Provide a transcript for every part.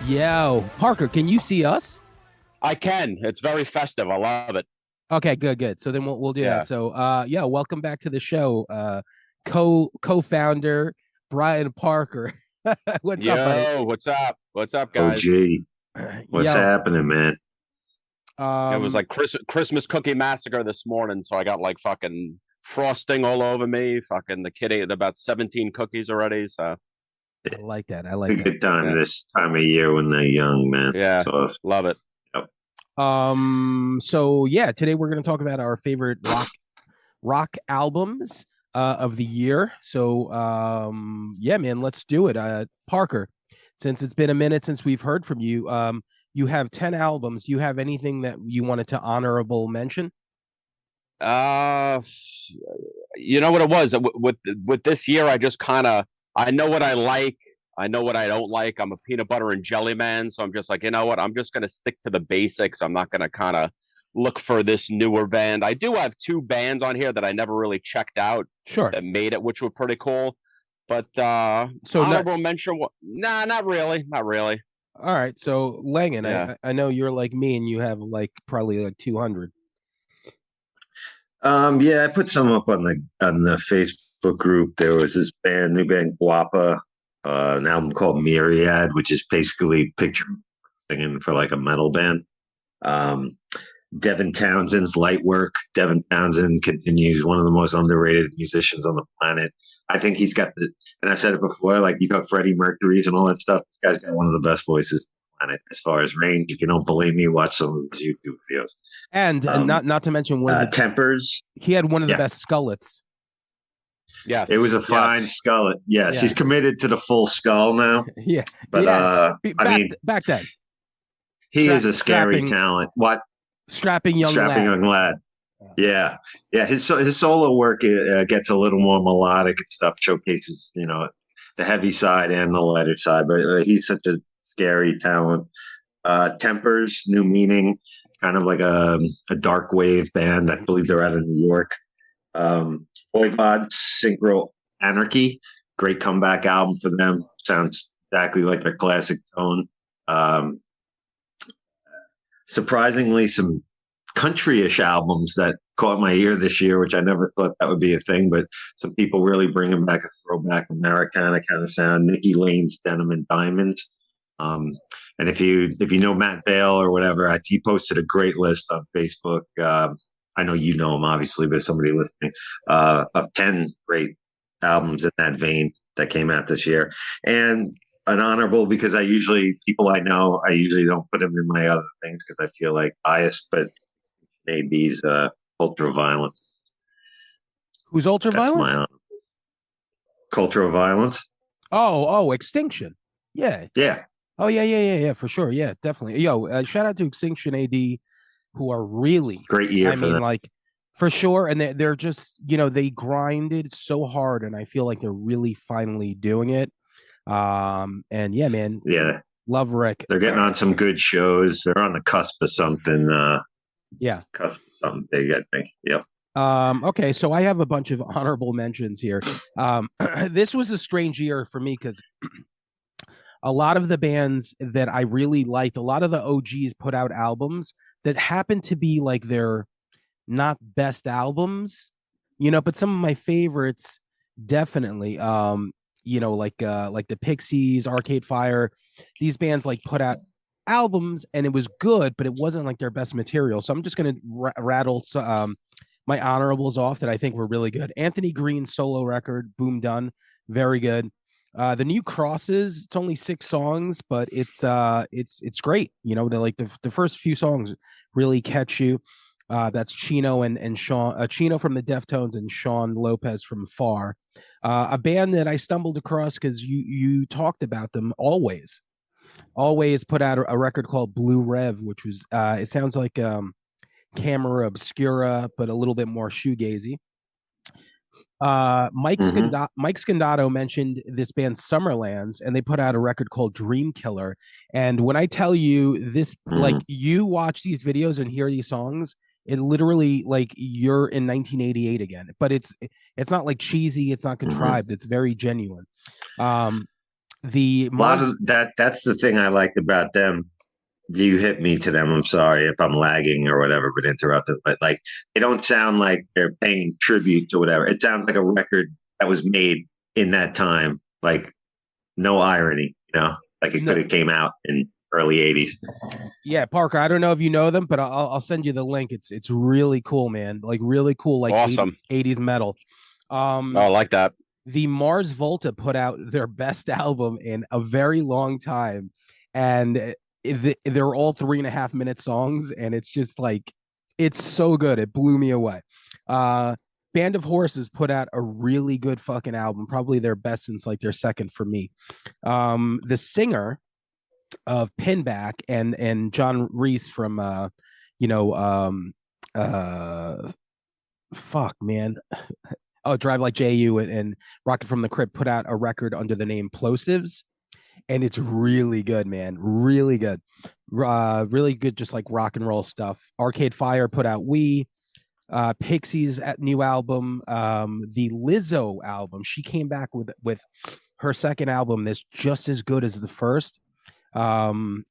Yo, Parker, can you see us? I can. It's very festive. I love it. Okay, good. So then we'll do Yeah. that. So yeah, welcome back to the show. Co-founder Brian Parker. What's up, buddy? Yo, what's up? What's up, Oh, guys? gee, what's Yo, happening, man? It was like Christmas cookie massacre this morning, so I got like fucking frosting all over me. Fucking the kid ate about 17 cookies already. So I like that. I A like that. good time yeah, this time of year when they're young, man. yeah, So, love it. yep. So yeah, today we're gonna talk about our favorite rock albums of the year. So yeah, man, let's do it. Parker, since it's been a minute since we've heard from you, you have 10 albums. Do you have anything that you wanted to honorable mention? Uh, you know what it was with this year. I just kind of I know what I like. I know what I don't like. I'm a peanut butter and jelly man, so I'm just like, you know what? I'm just gonna stick to the basics. I'm not gonna kind of look for this newer band. I do have two bands on here that I never really checked out Sure. that made it, which were pretty cool. But So honorable mention, nah, not really, not really. all right. So Langan, Yeah. I know you're like me and you have like probably like 200. Yeah, I put some up on the Facebook group. There was this new band Guapa, an album called Myriad, which is basically picture singing for like a metal band. Um, Devin Townsend's Light Work. Devin Townsend continues one of the most underrated musicians on the planet. I think he's got and I've said it before, like you got Freddie Mercury's and all that stuff. This guy's got one of the best voices on the planet as far as range. If you don't believe me, watch some of his YouTube videos. And not to mention one of the Tempers. he had one of the Yeah. best skullets. Yes, It was a fine yes. skull. Yes, Yeah. he's committed to the full skull now. Yeah. But yeah. I mean, back then, he is a scary strapping talent. What strapping young strapping lad. young lad? Yeah, yeah. His solo work gets a little more melodic and stuff. Showcases the heavy side and the lighter side. But he's such a scary talent. Tempers, New Meaning, kind of like a dark wave band. I believe they're out of New York. Voivod, Synchro Anarchy, great comeback album for them. Sounds exactly like their classic tone. Surprisingly, some country-ish albums that caught my ear this year, which I never thought that would be a thing, but some people really bringing back a throwback Americana kind of sound. Nikki Lane's Denim and Diamond. And if you know Matt Vale or whatever, he posted a great list on Facebook. I know you know him, obviously, but somebody listening, of 10 great albums in that vein that came out this year. And an honorable, because people I know, I usually don't put them in my other things because I feel like biased, but maybe's Ultraviolence. Who's That's Ultraviolence? my honorable. Cultural Violence. Oh, Extinction. Yeah. Yeah. Oh, yeah, for sure. Yeah, definitely. Yo, shout out to Extinction AD, who are really Great year I for mean, them. like for sure. And they're just, they grinded so hard, and I feel like they're really finally doing it. And yeah, man. Yeah. Love Rick. They're getting on some good shows. They're on the cusp of something. Yeah. Cusp of something big, I think. Yep. Okay, so I have a bunch of honorable mentions here. This was a strange year for me because a lot of the bands that I really liked, a lot of the OGs put out albums that happened to be like their not best albums, but some of my favorites definitely, like the Pixies, Arcade Fire, these bands like put out albums and it was good, but it wasn't like their best material. So I'm just going to rattle my honorables off that I think were really good. Anthony Green's solo record, Boom Done, very good. The new Crosses, it's only 6 songs, but it's great. They're like the first few songs really catch you. That's Chino and Sean, Chino from the Deftones and Sean Lopez from Far. A band that I stumbled across because you talked about them, Always put out a record called Blue Rev, which was it sounds like camera obscura, but a little bit more shoegazy. Mike Scandato mentioned this band Summerlands, and they put out a record called Dream Killer. And when I tell you this, like you watch these videos and hear these songs, it literally like you're in 1988 again. But it's not like cheesy, it's not contrived, it's very genuine. The A lot Mars of that's the thing I liked about them. You hit me to them. I'm sorry if I'm lagging or whatever, but interrupted. But like, they don't sound like they're paying tribute to whatever. It sounds like a record that was made in that time. Like, no irony, like it could have came out in early '80s. Yeah, Parker. I don't know if you know them, but I'll send you the link. It's really cool, man. Like really cool, like awesome 80s metal. Oh, I like that. The Mars Volta put out their best album in a very long time, and they're all 3.5 minute songs, and it's just like it's so good. It blew me away. Band of Horses put out a really good fucking album, probably their best since like their second for me. The singer of Pinback and John Reese from fuck man. Oh, Drive Like JU and Rocket from the Crypt put out a record under the name Plosives, and it's really good, man. Really good. Really good, just like rock and roll stuff. Arcade Fire put out Pixies at new album. The Lizzo album, she came back with her second album that's just as good as the first.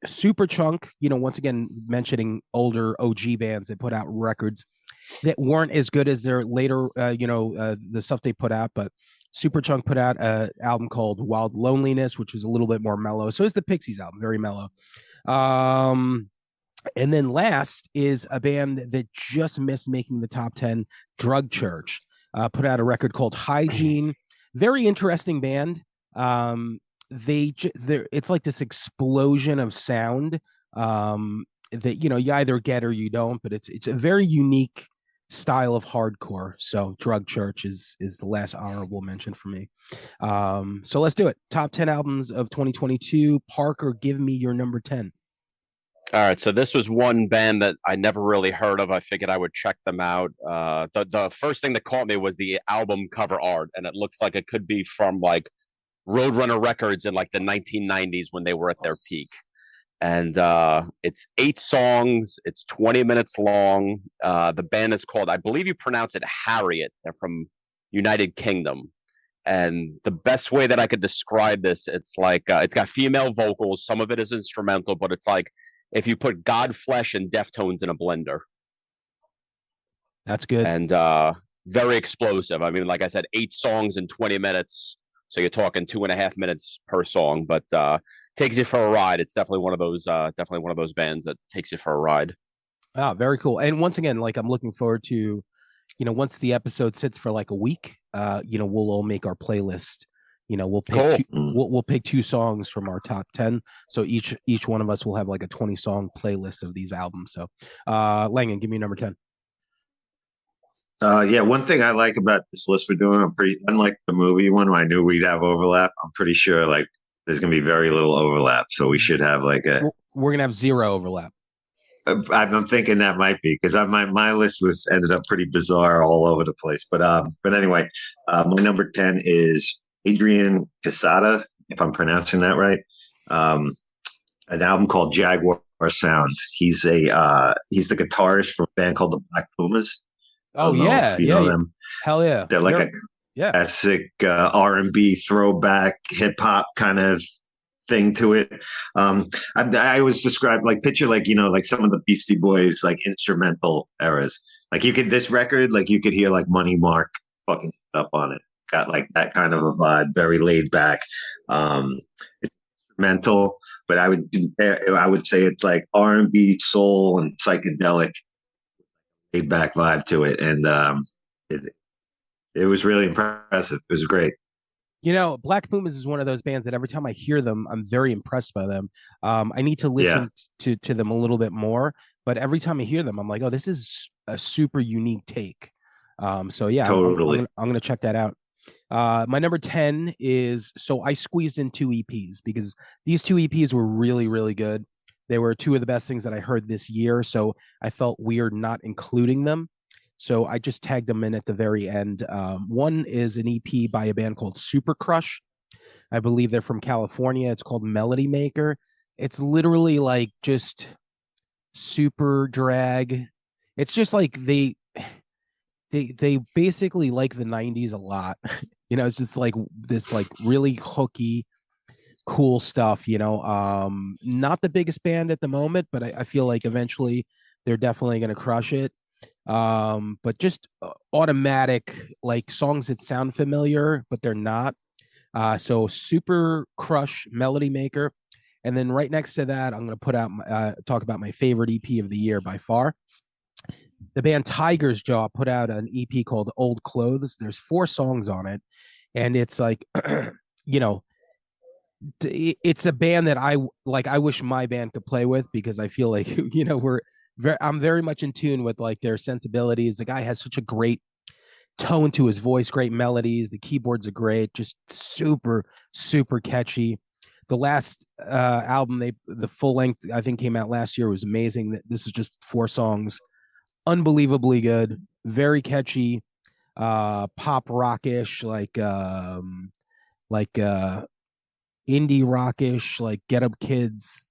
Super Chunk, once again mentioning older OG bands that put out records that weren't as good as their later the stuff they put out, but Superchunk put out an album called Wild Loneliness, which was a little bit more mellow. So is the Pixies album, very mellow. And then last is a band that just missed making the top 10, Drug Church, put out a record called Hygiene. Very interesting band. It's like this explosion of sound that you either get or you don't, but it's a very unique style of hardcore. So Drug Church is the last honorable mention for me. So let's do it. Top 10 albums of 2022. Parker, give me your number 10. All right, so this was one band that I never really heard of. I figured I would check them out. The first thing that caught me was the album cover art, and it looks like it could be from like Roadrunner Records in like the 1990s when they were at their peak. And it's 8 songs. It's 20 minutes long. The band is called, I believe you pronounce it Harriet. They're from United Kingdom. And the best way that I could describe this, it's like it's got female vocals. Some of it is instrumental, but it's like if you put Godflesh and Deftones in a blender. That's good. And very explosive. I mean, like I said, 8 songs in 20 minutes. So you're talking 2.5 minutes per song, but takes you for a ride. It's definitely one of those bands that takes you for a ride. Oh, very cool. And once again, like I'm looking forward to, once the episode sits for like a week, we'll all make our playlist. We'll pick we'll pick 2 songs from our top 10. So each one of us will have like a 20 song playlist of these albums. So Langan, give me number 10. One thing I like about this list we're doing, I'm pretty unlike the movie one where I knew we'd have overlap. I'm pretty sure like there's gonna be very little overlap, so we should have like we're gonna have 0 overlap. I'm thinking that might be because my list was ended up pretty bizarre all over the place. But anyway, my number 10 is Adrian Quesada, if I'm pronouncing that right. An album called Jaguar Sound. He's the guitarist for a band called the Black Pumas. Oh yeah, you know them. Hell yeah. They're like classic R&B throwback hip hop kind of thing to it. I always describe like picture like like some of the Beastie Boys like instrumental eras. Like this record, like you could hear like Money Mark fucking up on it. Got like that kind of a vibe, very laid back. It's instrumental, but I would say it's like R&B, soul, and psychedelic laid back vibe to it, and it was really impressive. It was great. Black Pumas is one of those bands that every time I hear them, I'm very impressed by them. I need to listen to them a little bit more, but every time I hear them, I'm like, oh, this is a super unique take. So yeah, totally. I'm gonna check that out. My number 10 is, so I squeezed in 2 EPs because these 2 EPs were really, really good. They were two of the best things that I heard this year, so I felt weird not including them. So I just tagged them in at the very end. One is an EP by a band called Super Crush. I believe they're from California. It's called Melody Maker. It's literally like just super drag. It's just like they basically like the 90s a lot. It's just like this like really hooky, cool stuff, not the biggest band at the moment, but I feel like eventually they're definitely going to crush it. But just automatic like songs that sound familiar but they're not. So Super Crush, Melody Maker, and then right next to that I'm going to put out talk about my favorite EP of the year by far. The band Tiger's Jaw put out an EP called Old Clothes. There's 4 songs on it, and it's like you know it's a band that I like. I wish my band could play with, because I feel like I'm very much in tune with like their sensibilities. The guy has such a great tone to his voice, great melodies. The keyboards are great, just super super catchy. The last album, the full length, I think, came out last year, was amazing. This is just 4 songs, unbelievably good, very catchy, pop rockish, like indie rockish, like Get Up Kids.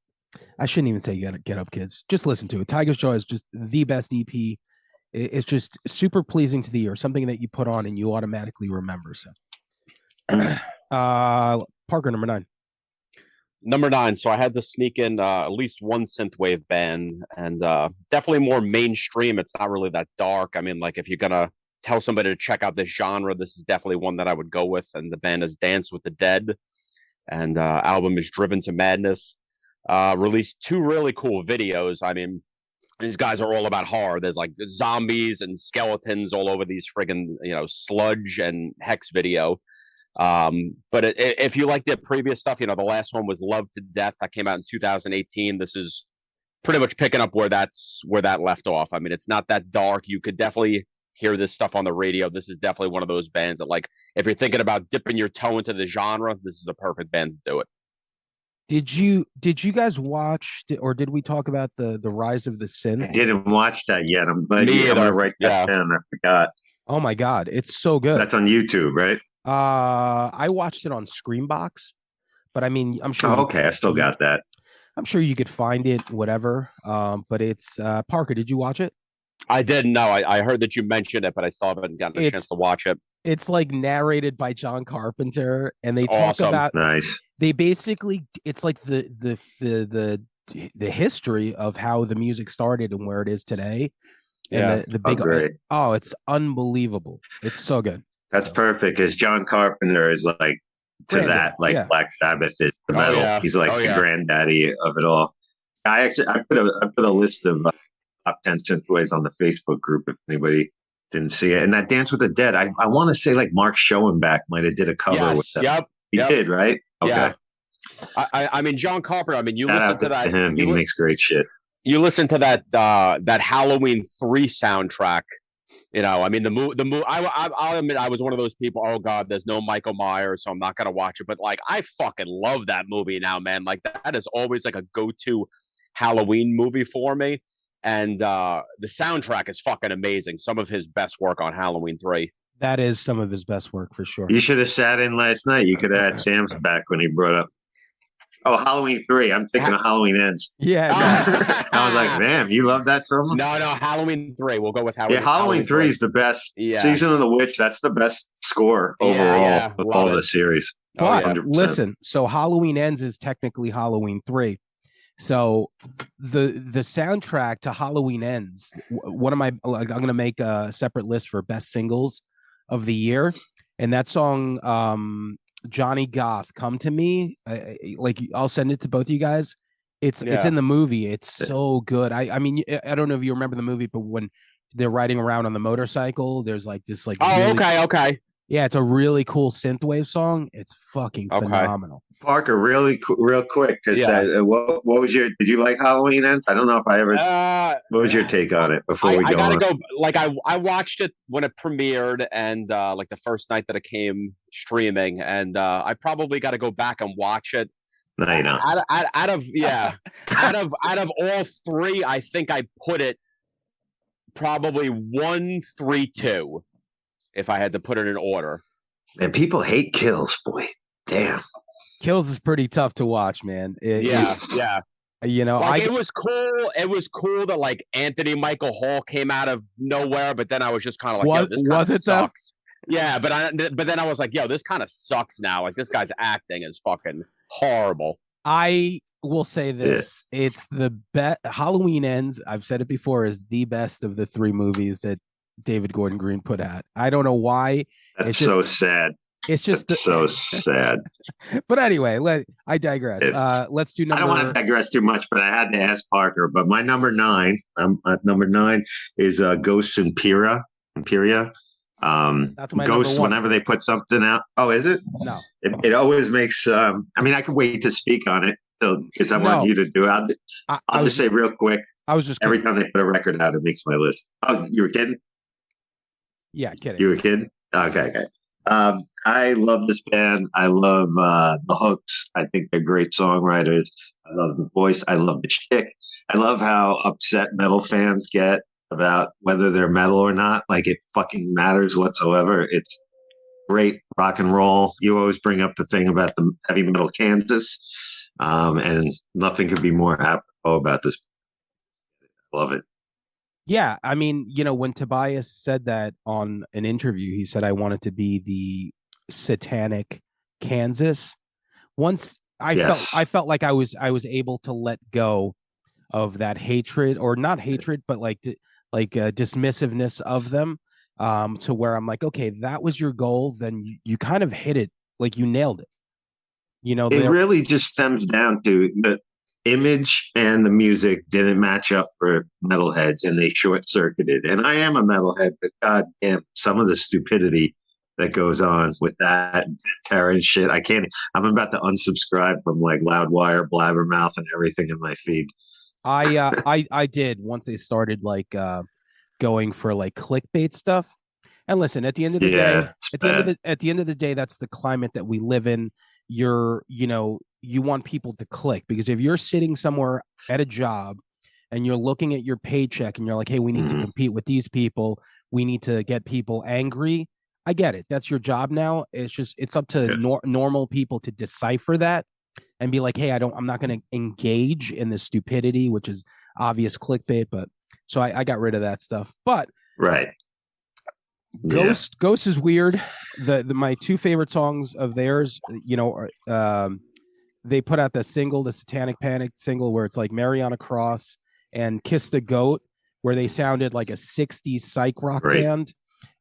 I shouldn't even say Get Up Kids. Just listen to it. Tiger's Jaw is just the best EP. It's just super pleasing to the ear, something that you put on and you automatically remember. So, Parker, number 9. Number 9. So I had to sneak in at least one synthwave band, and definitely more mainstream. It's not really that dark. I mean, like, if you're gonna tell somebody to check out this genre, this is definitely one that I would go with. And the band is Dance with the Dead, and album is Driven to Madness. Released 2 really cool videos. I mean, these guys are all about horror. There's like zombies and skeletons all over these friggin' sludge and hex video. But if you like the previous stuff, the last one was Love to Death that came out in 2018. This is pretty much picking up where that left off. I mean, it's not that dark. You could definitely hear this stuff on the radio. This is definitely one of those bands that, like, if you're thinking about dipping your toe into the genre, this is a perfect band to do it. Did you guys watch, or did we talk about the rise of the synth? I didn't watch that yet. I'm glad I'm gonna write that down. I forgot. Oh my god, it's so good. That's on YouTube, right? I watched it on Screambox, but I mean, I'm sure. I still got that. I'm sure you could find it, whatever. But it's Parker. Did you watch it? I didn't know. I heard that you mentioned it, but I still haven't gotten a chance to watch it. It's like narrated by John Carpenter, and they talk about nice. They basically, it's like the history of how the music started and where it is today. And the big it's unbelievable. It's so good. That's perfect, because John Carpenter is like Black Sabbath is the metal. Yeah. He's like the granddaddy of it all. I put a list of top 10 synthwaves on the Facebook group if anybody didn't see it. And that Dance with the Dead, I want to say like Mark Schoenbach might have did a cover with them. Yep. He did, right? Okay. Yeah. I mean, John Carpenter. I mean, you listen to that. Him. He makes great shit. You listen to that Halloween 3 soundtrack. I mean, the movie. I'll admit, I was one of those people. Oh God, there's no Michael Myers, so I'm not gonna watch it. But like, I fucking love that movie now, man. Like, that is always like a go-to Halloween movie for me. And the soundtrack is fucking amazing. Some of his best work on Halloween 3. That is some of his best work for sure. You should have sat in last night. You could have had Sam's back when he brought up. Oh, Halloween 3. I'm thinking of Halloween Ends. Yeah. I was like, man, you love that so much? No, Halloween 3. We'll go with Halloween. Yeah, Halloween 3 is the best. Season of the Witch, that's the best score overall of all the series. But listen, so Halloween Ends is technically Halloween 3. So the soundtrack to Halloween Ends, I'm going to make a separate list for best singles of the year. And that song, Johnny Goth, Come to Me, I'll send it to both of you guys. It's in the movie. It's so good. I mean, I don't know if you remember the movie, but when they're riding around on the motorcycle, there's like this like okay. Yeah, it's a really cool synthwave song. It's fucking phenomenal. Parker, real quick, because what was did you like Halloween Ends? I don't know if I ever. What was your take on it before we go? I gotta go. Like, I watched it when it premiered, and like the first night that it came streaming, and I probably got to go back and watch it. No, you don't. Out of all three, I think I put it probably 1, 3, 2, if I had to put it in order. And people hate Kills, boy. Damn. Kills is pretty tough to watch, man. Yeah. You know, like it was cool. It was cool that like Anthony Michael Hall came out of nowhere, but then I was just kind of like, yo, this kind of sucks. Yeah, but then I was like, yo, this kind of sucks now. Like this guy's acting is fucking horrible. I will say this: it's the best. Halloween Ends. I've said it before, is the best of the three movies that David Gordon Green put out. I don't know why. That's so sad. It's just so sad. But anyway, I digress. Let's do number. I don't want to digress too much, but I had to ask Parker. But my number 9, number 9 is Ghosts Imperia. That's my Ghosts. Whenever they put something out, oh, is it? No. It always makes. I mean, I can wait to speak on it because I want you to do it. I'll just say real quick. I was just every time they put a record out, it makes my list. Oh, you were kidding? Yeah, kidding. You were kidding? Okay. I love this band. I love the hooks. I think they're great songwriters. I love the voice. I love the chick. I love how upset metal fans get about whether they're metal or not. Like it fucking matters whatsoever. It's great rock and roll. You always bring up the thing about the heavy metal Kansas, and nothing could be more apropos about this. Love it. Yeah, I mean, you know, when Tobias said that on an interview, he said, I wanted to be the satanic Kansas. Once I felt like I was able to let go of that hatred, or not hatred, but like dismissiveness of them, to where I'm like, okay, that was your goal. Then you kind of hit it, like you nailed it. You know, it really just stems down to the image and the music didn't match up for metalheads, and they short circuited. And I am a metalhead, but god damn, some of the stupidity that goes on with that Terror and shit. I'm about to unsubscribe from like Loudwire, Blabbermouth, and everything in my feed. I did once they started like going for like clickbait stuff. And listen, at the end of the day, at the end of the day, that's the climate that we live in. You want people to click, because if you're sitting somewhere at a job and you're looking at your paycheck and you're like, hey, we need to compete with these people, we need to get people angry. I get it. That's your job now. It's up to normal people to decipher that and be like, hey, I'm not going to engage in the stupidity, which is obvious clickbait. But so I got rid of that stuff. But right. Ghost is weird. My two favorite songs of theirs, they put out the Satanic Panic single, where it's like Mary on a Cross and Kiss the Goat, where they sounded like a 60s psych rock band.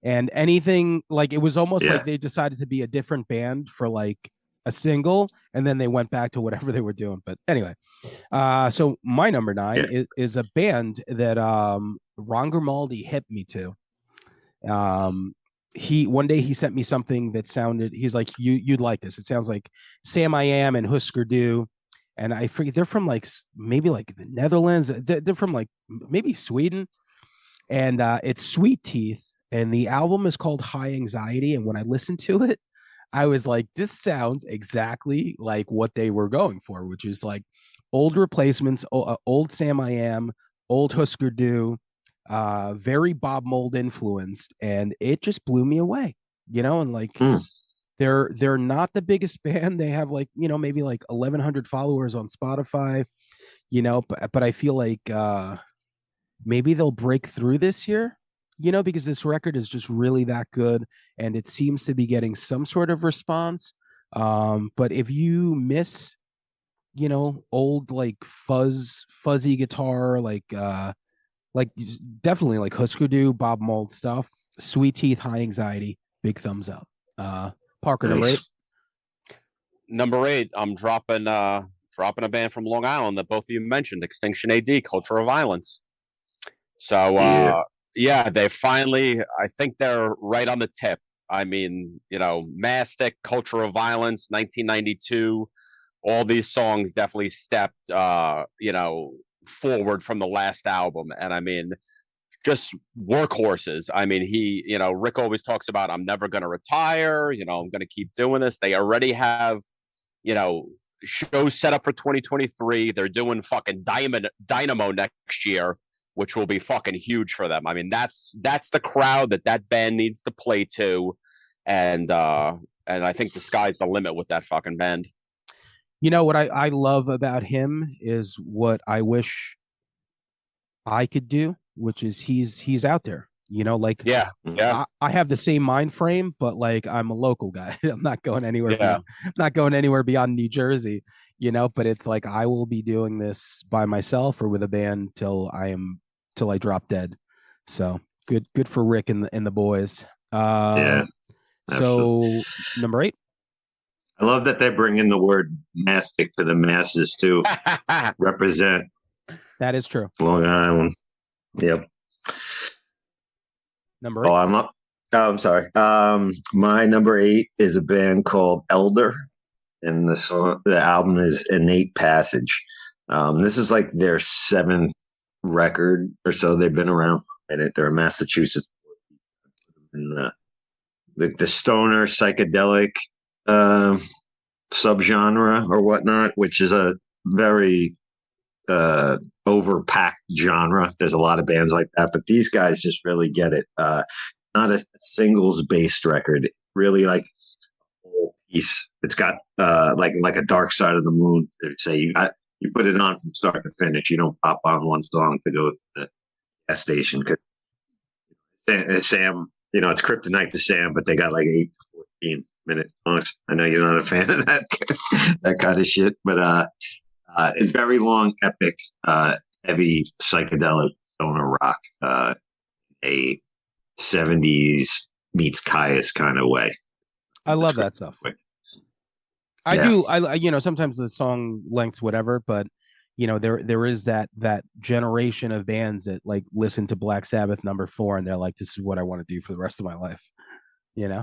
And anything, like, it was almost like they decided to be a different band for like a single, and then they went back to whatever they were doing. But anyway, so my number 9 is a band that Ron Grimaldi hit me to. One day he sent me something that sounded, he's like, you'd like this. It sounds like Sam I Am and Husker Du. And I forget, they're from like maybe like the Netherlands. They're from like maybe Sweden. And it's Sweet Teeth. And the album is called High Anxiety. And when I listened to it, I was like, this sounds exactly like what they were going for, which is like old replacements, old Sam I Am, old Husker Du, very Bob Mould influenced, and it just blew me away, and like they're not the biggest band. They have like, maybe like 1,100 followers on Spotify, but I feel like maybe they'll break through this year, because this record is just really that good, and it seems to be getting some sort of response. But if you miss, old like fuzzy guitar, like definitely like Husker Du, Bob Mould stuff, Sweet Teeth, High Anxiety, big thumbs up. Parker, number 8, I'm dropping a band from Long Island that both of you mentioned, Extinction AD, Culture of Violence. So they finally, I think they're right on the tip. I mean, Mastic, Culture of Violence, 1992, all these songs definitely stepped forward from the last album. And I mean, just workhorses. I mean, Rick always talks about, I'm never going to retire, I'm going to keep doing this. They already have, shows set up for 2023. They're doing fucking Dynamo next year, which will be fucking huge for them. I mean, that's the crowd that band needs to play to, and I think the sky's the limit with that fucking band. You know what I love about him is what I wish I could do, which is he's out there. You know, like Yeah, yeah, I have the same mind frame, but like I'm a local guy. I'm not going anywhere yeah. beyond, not going anywhere beyond New Jersey, you know, but it's like I will be doing this by myself or with a band till I drop dead. So good for Rick and the boys. Yeah, absolutely. So number 8. I love that they're bringing the word mastic to the masses too. Represent That is true. Long Island. Yep. Number 8. Oh, I'm up. Oh, I'm sorry. My number 8 is a band called Elder, and the album is Innate Passage. This is like their 7th record or so. They've been around for a minute. They're in Massachusetts, in the stoner psychedelic subgenre or whatnot, which is a very overpacked genre. There's a lot of bands like that, but these guys just really get it. Not a singles based record, really like a whole piece. It's got like a Dark Side of the Moon. Say you put it on from start to finish. You don't pop on one song to go to the gas station because Sam, it's kryptonite to Sam, but they got like 8 to 14-minute songs. I know you're not a fan of that kind of shit, but it's very long, epic, heavy psychedelic stoner rock, a 70s meets Caius kind of way. I love that stuff. I do. Sometimes the song lengths, whatever, but there is that generation of bands that like listen to Black Sabbath number 4 and they're like, this is what I want to do for the rest of my life. Yeah.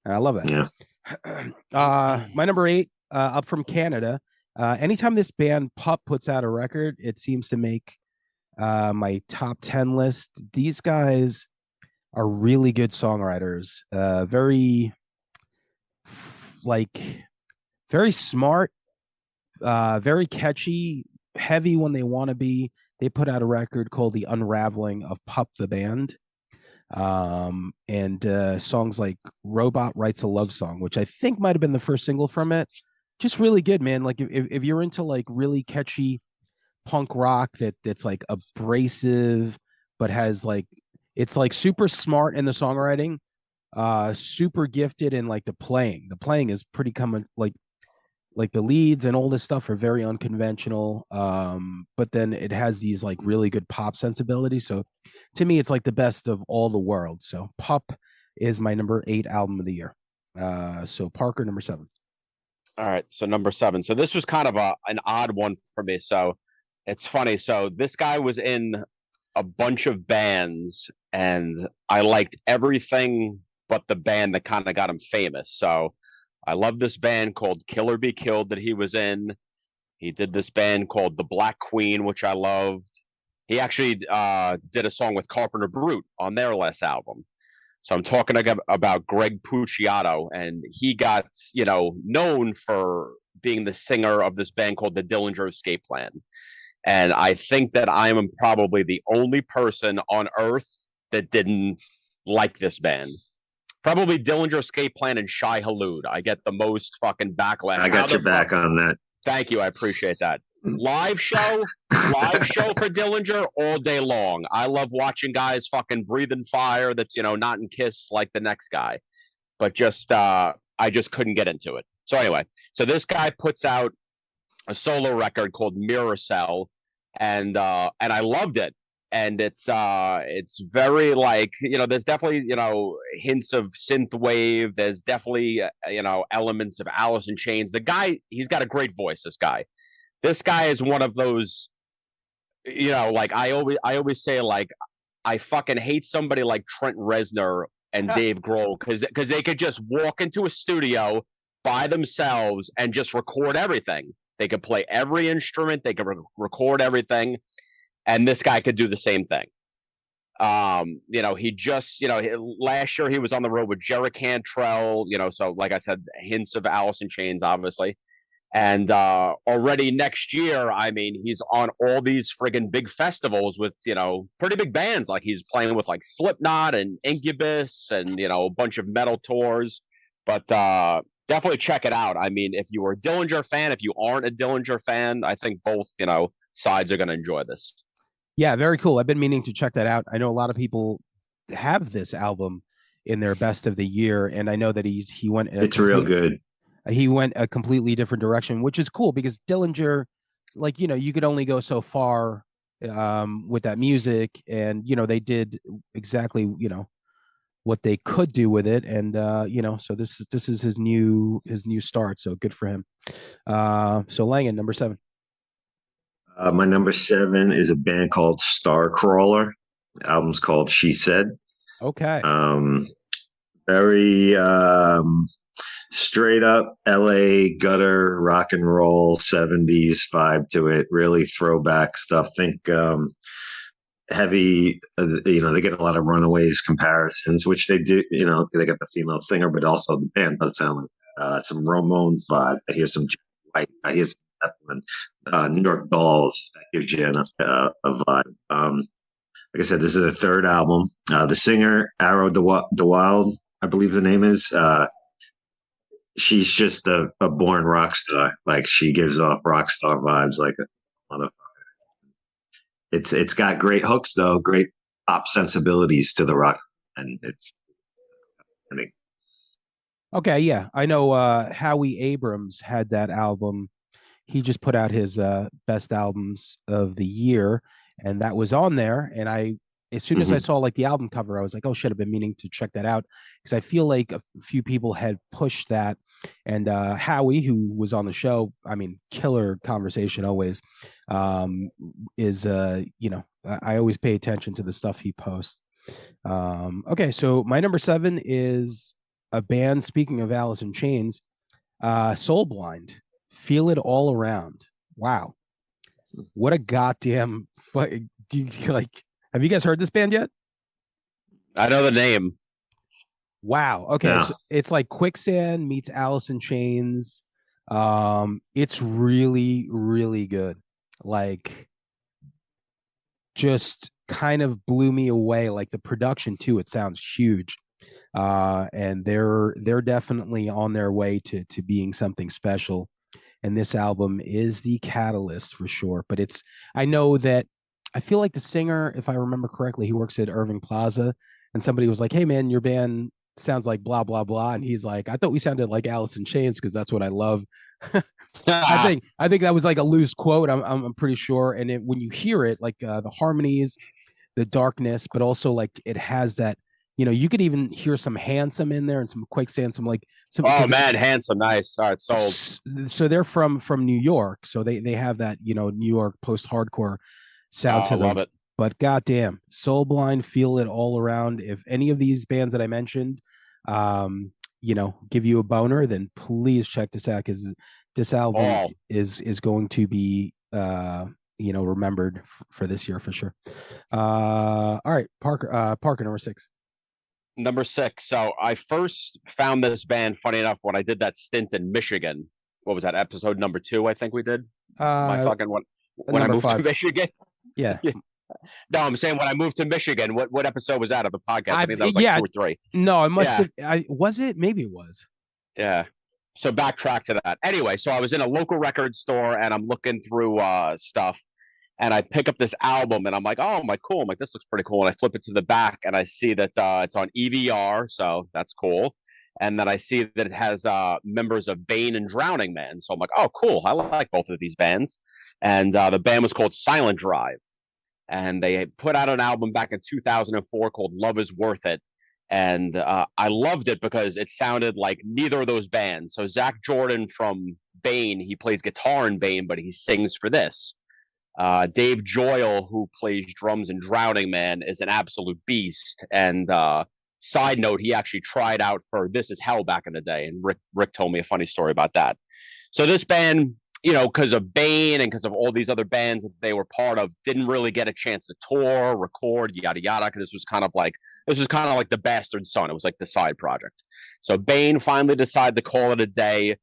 And I love that. Yeah. My number 8, up from Canada. Anytime this band Pup puts out a record, it seems to make my top 10 list. These guys are really good songwriters. Very smart, very catchy, heavy when they want to be. They put out a record called The Unraveling of Pup the Band. And songs like Robot Writes a Love Song, which I think might have been the first single from it. Just really good, man. Like if you're into like really catchy punk rock that's like abrasive, but has like, it's like super smart in the songwriting, super gifted in like the playing. The playing is pretty common, like the leads and all this stuff are very unconventional, but then it has these like really good pop sensibilities. So to me, it's like the best of all the world. So Pup is my number 8 album of the year. So Parker, number 7. All right, so number 7. So this was kind of an odd one for me. So it's funny. So this guy was in a bunch of bands, and I liked everything but the band that kind of got him famous. So I love this band called Kill or Be Killed that he was in. He did this band called The Black Queen, which I loved. He actually did a song with Carpenter Brute on their last album. So I'm talking about Greg Puciato, and he got, known for being the singer of this band called the Dillinger Escape Plan. And I think that I am probably the only person on earth that didn't like this band. Probably Dillinger Escape Plan and Shai Hulud. I get the most fucking backlash. I got your back on that. Thank you. I appreciate that. Live show for Dillinger all day long. I love watching guys fucking breathing fire that's, not in Kiss like the next guy. But just, I just couldn't get into it. So anyway, so this guy puts out a solo record called Mirror Cell, and I loved it. And it's very like, there's definitely, hints of synth wave. There's definitely, elements of Alice in Chains. The guy, he's got a great voice, This guy is one of those, like I always say, like, I fucking hate somebody like Trent Reznor and Dave Grohl because they could just walk into a studio by themselves and just record everything. They could play every instrument. They could record everything. And this guy could do the same thing. He just, last year he was on the road with Jerry Cantrell, so like I said, hints of Alice in Chains, obviously. And already next year, I mean, he's on all these friggin' big festivals with, pretty big bands. Like he's playing with like Slipknot and Incubus and, a bunch of metal tours. But definitely check it out. I mean, if you were a Dillinger fan, if you aren't a Dillinger fan, I think both, sides are going to enjoy this. Yeah, very cool. I've been meaning to check that out. I know a lot of people have this album in their best of the year, and I know that he went It's real good. He went a completely different direction, which is cool because Dillinger, like, you could only go so far with that music, and they did exactly what they could do with it, and so this is his new start. So good for him. So Langan, number 7. My number 7 is a band called Starcrawler. The album's called She Said. Okay. Very straight up LA gutter rock and roll 70s vibe to it. Really throwback stuff. Think heavy, they get a lot of Runaways comparisons, which they do. They got the female singer, but also the band does sound like some Ramones vibe. I hear some White. I hear some New York Dolls. That gives you a vibe. Like I said, this is the third album. The singer, Arrow DeWild, I believe the name is, she's just a born rock star. Like she gives off rock star vibes like a motherfucker. It's got great hooks though, great pop sensibilities to the rock, and it's I think Okay, yeah. I know Howie Abrams had that album. He just put out his best albums of the year, and that was on there. And as soon as I saw like the album cover, I was like, oh shit, I've been meaning to check that out because I feel like a few people had pushed that. And Howie, who was on the show, I mean, killer conversation always, is I always pay attention to the stuff he posts. Okay, so my number 7 is a band. Speaking of Alice in Chains, Soul Blind. Feel It All Around. Wow. What a goddamn do you like have you guys heard this band yet? I know the name. Wow. Okay. yeah. So it's like Quicksand meets Alice in Chains. It's really, really good. Like just kind of blew me away. Like the production too, it sounds huge. And they're definitely on their way to being something special. And this album is the catalyst for sure. But I know that I feel like the singer, if I remember correctly, he works at Irving Plaza, and somebody was like, "Hey man, your band sounds like blah blah blah," and he's like, "I thought we sounded like Alice in Chains because that's what I love." I think that was like a loose quote. I'm pretty sure. And when you hear it, like the harmonies, the darkness, but also like it has that. You could even hear some Handsome in there and some Quicksand, some like some. Oh man, Handsome, nice. All right, sold. So they're from New York, so they have that New York post hardcore sound I to love them. it. But goddamn, Soul Blind, Feel It All Around. If any of these bands that I mentioned, give you a boner, then please check this out because this album is going to be remembered for this year for sure. All right, Parker number 6. Number 6. So I first found this band, funny enough, when I did that stint in Michigan. What was that, episode number 2? I think we did. My fucking one when I moved 5. to Michigan. Yeah. No, I'm saying when I moved to Michigan. What episode was that of the podcast? I think that was like 2 or 3. No, it must have. Was it? Maybe it was. Yeah. So backtrack to that. Anyway, so I was in a local record store and I'm looking through stuff, and I pick up this album and I'm like, oh my cool. I'm like, this looks pretty cool. And I flip it to the back and I see that it's on EVR, so that's cool. And then I see that it has members of Bane and Drowning Man. So I'm like, oh cool. I like both of these bands. And the band was called Silent Drive. And they put out an album back in 2004 called Love Is Worth It. And I loved it because it sounded like neither of those bands. So Zach Jordan from Bane, he plays guitar in Bane, but he sings for this. Dave Joyle, who plays drums in Drowning Man, is an absolute beast. And side note, he actually tried out for This Is Hell back in the day. And Rick told me a funny story about that. So this band, because of Bane and because of all these other bands that they were part of, didn't really get a chance to tour, record, yada yada. Because this was kind of like the bastard son. It was like the side project. So Bane finally decided to call it a day.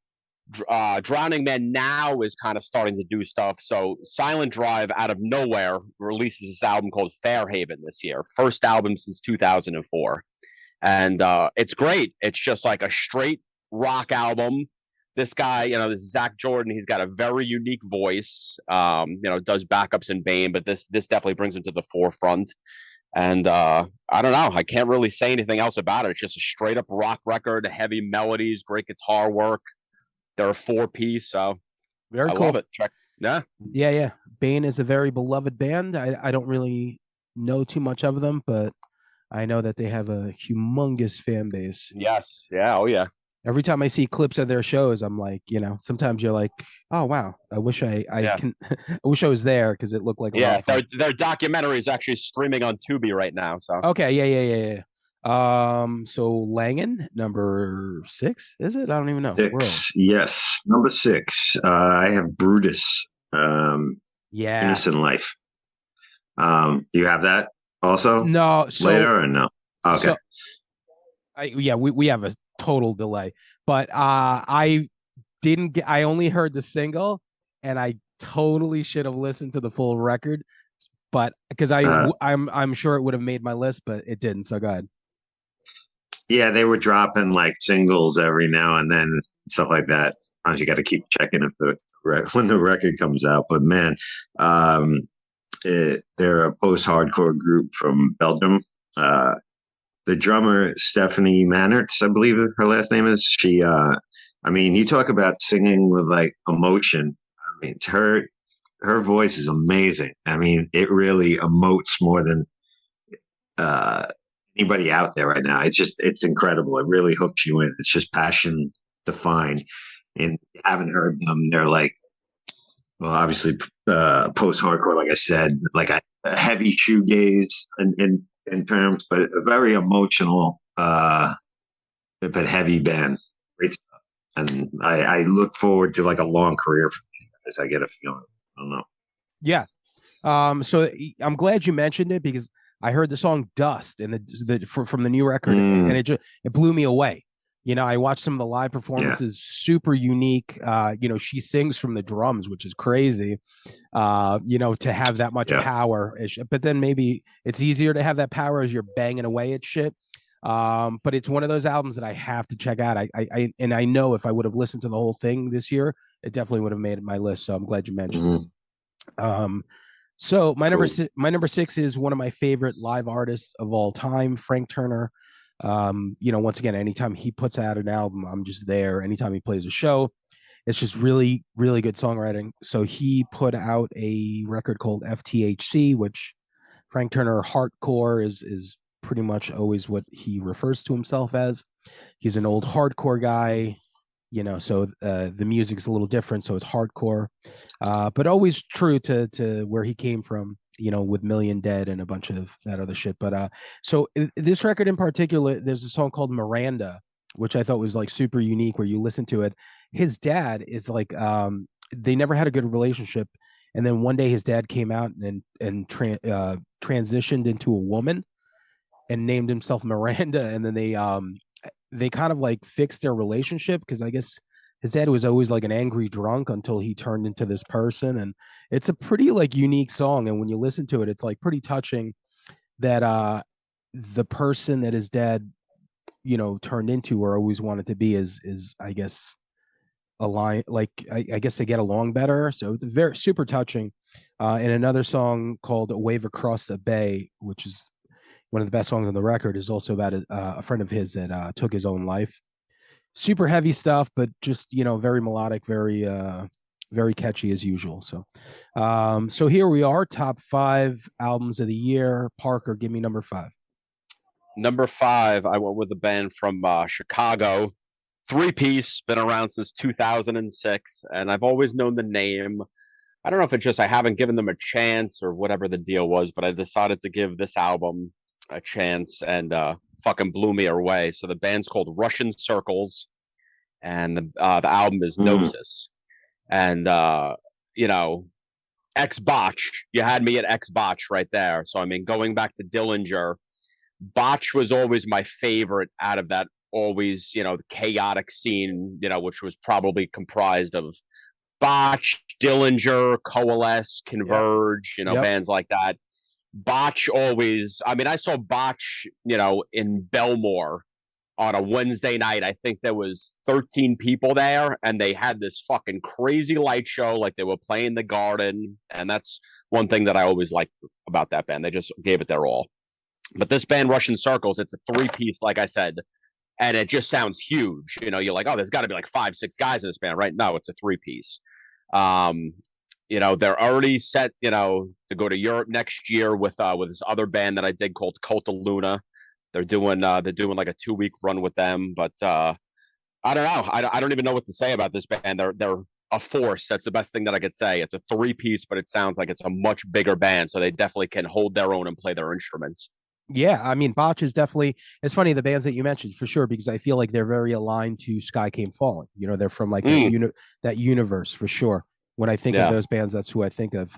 Drowning Man now is kind of starting to do stuff. So Silent Drive out of nowhere releases this album called Fairhaven this year. First album since 2004. And it's great. It's just like a straight rock album. This guy, this is Zach Jordan. He's got a very unique voice. Does backups in Bane, but this definitely brings him to the forefront. And I don't know. I can't really say anything else about it. It's just a straight up rock record, heavy melodies, great guitar work. They're a 4-piece, so Very I cool. love it. Check. Yeah. Yeah. Bane is a very beloved band. I don't really know too much of them, but I know that they have a humongous fan base. Yes. Yeah. Oh, yeah. Every time I see clips of their shows, I'm like, sometimes you're like, oh wow, I wish I wish I was there because it looked like a lot of fun. Their documentary is actually streaming on Tubi right now. So okay, yeah. So Langen, number 6, is it? I don't even know. 6, yes, number 6. I have Brutus. Innocent Life. You have that also? No, so later or no? Okay. So, we have a total delay, but I only heard the single, and I totally should have listened to the full record, but because I'm sure it would have made my list, but it didn't. So go ahead. Yeah, they were dropping like singles every now and then, stuff like that. Sometimes you got to keep checking when the record comes out. But man, they're a post-hardcore group from Belgium. The drummer Stephanie Mannertz, I believe her last name is. She, you talk about singing with like emotion. I mean, her voice is amazing. I mean, it really emotes more than anybody out there right now. It's incredible. It really hooks you in. It's just passion defined. And if you haven't heard them, they're like, well, obviously post-hardcore, like I said, like a heavy shoegaze in terms, but a very emotional, but heavy band. Great stuff. And I look forward to like a long career for me, as I get a feeling. I don't know. Yeah. So I'm glad you mentioned it because I heard the song Dust and from the new record, and it blew me away. I watched some of the live performances, super unique. She sings from the drums, which is crazy. To have that much power, but then maybe it's easier to have that power as you're banging away at shit. But it's one of those albums that I have to check out. I know if I would have listened to the whole thing this year, it definitely would have made my list. So I'm glad you mentioned it. So my number 6 is one of my favorite live artists of all time, Frank Turner. Once again, anytime he puts out an album, I'm just there. Anytime he plays a show, it's just really, really good songwriting. So he put out a record called FTHC, which Frank Turner hardcore is pretty much always what he refers to himself as. He's an old hardcore guy, so the music's a little different, so it's hardcore, but always true to where he came from, with Million Dead and a bunch of that other shit. But so this record in particular, there's a song called Miranda, which I thought was like super unique, where you listen to it. His dad is like, they never had a good relationship, and then one day his dad came out and transitioned into a woman and named himself Miranda, and then they kind of like fixed their relationship because I guess his dad was always like an angry drunk until he turned into this person. And it's a pretty like unique song. And when you listen to it, it's like pretty touching that the person that his dad, turned into or always wanted to be is I guess aligned. Like I guess they get along better. So it's very super touching. And another song called A Wave Across the Bay, which is one of the best songs on the record, is also about a friend of his that took his own life. Super heavy stuff, but just very melodic, very very catchy as usual. So here we are, top 5 albums of the year. Parker, give me number 5. Number 5, I went with a band from Chicago, 3-piece, been around since 2006, and I've always known the name. I don't know if it's just I haven't given them a chance or whatever the deal was, but I decided to give this album a chance, and fucking blew me away. So the band's called Russian Circles, and the album is Gnosis. And Ex Botch, you had me at Ex Botch right there. So I mean, going back to Dillinger, Botch was always my favorite out of that always, the chaotic scene, which was probably comprised of Botch, Dillinger, Coalesce, Yep. Converge, Yep. bands like that. Botch always, I mean, I saw Botch, in Belmore on a Wednesday night. I think there was 13 people there, and they had this fucking crazy light show, like they were playing the Garden, and that's one thing that I always liked about that band. They just gave it their all. But this band, Russian Circles, it's a three-piece, like I said, and it just sounds huge. You're like, oh, there's got to be like 5, 6 guys in this band, right? No, it's a three-piece. Um, they're already set, to go to Europe next year with this other band that I did called Cult of Luna. They're doing like a 2-week run with them, but I don't know. I don't even know what to say about this band. They're a force. That's the best thing that I could say. It's a three-piece, but it sounds like it's a much bigger band, so they definitely can hold their own and play their instruments. Yeah, I mean, Botch is definitely. It's funny the bands that you mentioned for sure because I feel like they're very aligned to Sky Came Falling. They're from like Mm, that universe for sure. When I think of yeah. those bands, that's who I think of.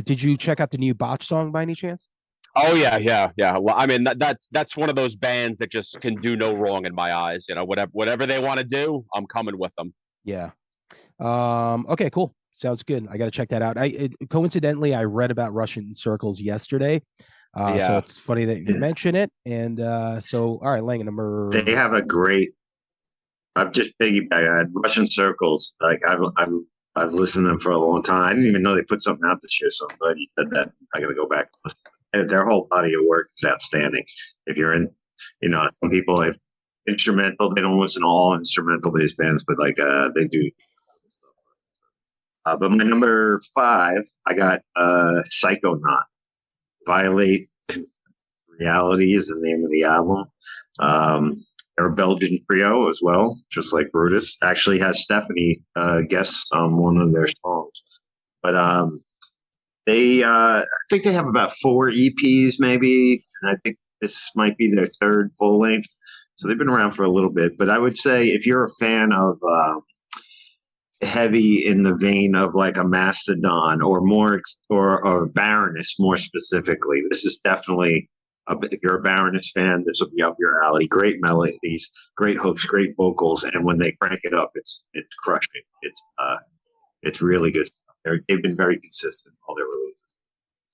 Did you check out the new Botch song by any chance? Oh yeah, yeah, yeah. Well, I mean that's one of those bands that just can do no wrong in my eyes. Whatever they want to do, I'm coming with them. Yeah. Okay, cool. Sounds good. I got to check that out. Coincidentally, I read about Russian Circles yesterday. So Yeah. it's funny that you mention it. And so, all right, Lang, They number. have a great. I've just piggyback. Russian Circles. Like I've listened to them for a long time. I didn't even know they put something out this year. So I'm glad you said that. I got to go back and listen. Their whole body of work is outstanding. If you're in, some people if instrumental, they don't listen to all instrumental based bands, but like they do. But my number 5, I got Psychonaut. Violate Reality is the name of the album. They're a Belgian trio as well, just like Brutus. Actually has Stephanie guests on one of their songs. But I think they have about 4 EPs maybe, and I think this might be their third full length. So they've been around for a little bit. But I would say if you're a fan of heavy in the vein of like a Mastodon or more or Baroness more specifically, this is definitely if you're a Baroness fan, this will be up your alley. Great melodies, great hooks, great vocals, and when they crank it up, it's crushing. It's really good stuff. They've been very consistent all their releases.